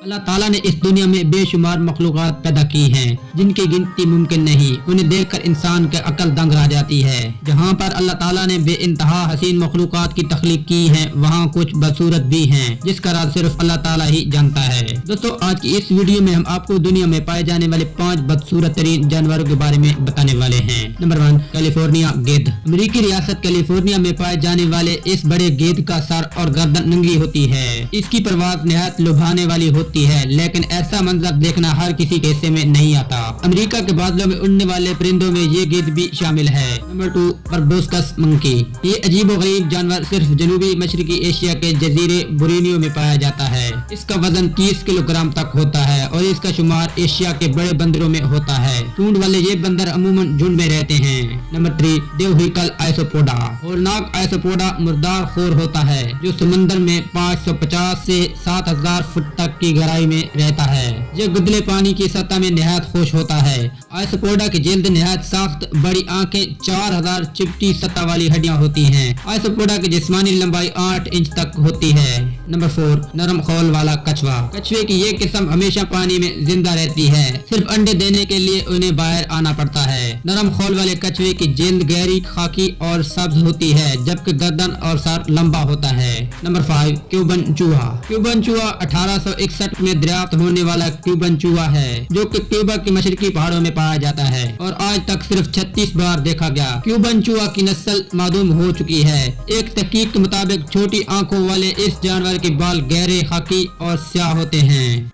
اللہ ताला ने इस दुनिया में बेशुमार मखलूक़ात पैदा की हैं जिनकी गिनती मुमकिन नहीं। उन्हें देखकर इंसान की अकल दंग रह जाती है। जहाँ पर अल्लाह ताला ने बेइंतहा हसीन मखलूक़ात की तख्लीक की है, वहाँ कुछ बदसूरत भी हैं जिसका राज सिर्फ अल्लाह ताला ही जानता है। दोस्तों, आज की इस वीडियो में हम आपको दुनिया में पाए जाने वाले 5 बदसूरत तरीन जानवरों के बारे में बताने वाले हैं। नंबर 1, कैलिफोर्निया गेद। अमेरिकी रियासत कैलिफोर्निया में पाए जाने वाले इस बड़े गेद का सर और गर्दन नंगी होती है। इसकी परवाज निहायत लुभाने वाली होती है, लेकिन ऐसा मंजर देखना हर किसी के हिस्से में नहीं आता। अमेरिका के बादलों में उड़ने वाले परिंदों में ये गेद भी शामिल है। Number 2, proboscis monkey. ये अजीबोगरीब जानवर सिर्फ जनूबी मशरकी एशिया के जजीरे बोर्नियो में पाया जाता है। इसका वजन 30 किलोग्राम तक होता है और इसका शुमार एशिया के बड़े बंदरों में होता है। सूंड वाले ये बंदर अमूमन झुंड में रहते हैं। नंबर 3, देवहिकल आइसोपोडा। होलनाक आइसोपोडा मुर्दार खोर होता है जो समंदर में 550 से 7000 फुट तक की गहराई में रहता है। ये गुदले पानी की सतह में निहायत खुश होता है। आइसोपोडा की जिल्द निहायत सख्त, बड़ी आंखें, 4000 चिपटी सतह वाली हड्डियां होती हैं। आइसोपोडा की जिस्मानी लंबाई 8 इंच तक होती है। नंबर 4, नरम खोल वाला कछुआ। कछुए की ये किस्म हमेशा पानी में जिंदा रहती है। सिर्फ अंडे देने के लिए उन्हें बाहर आना पड़ता है। नरम खोल वाले कछुए की जिल्द गहरी, खाकी और सब्ज होती है, जबकि गर्दन और सर लंबा होता है। नंबर 5, क्यूबन चूहा। क्यूबन चूहा 1861 में दरियाफ्त होने वाला क्यूबन चूहा है जो कि क्यूबा के मशरकी पहाड़ों में पाया जाता है और आज तक सिर्फ 36 बार देखा गया। क्यूबन चूहा की नस्ल मालूम हो चुकी है। एक तहकीक के मुताबिक छोटी आंखों वाले इस जानवर के बाल गहरे, खाकी और स्याह होते हैं।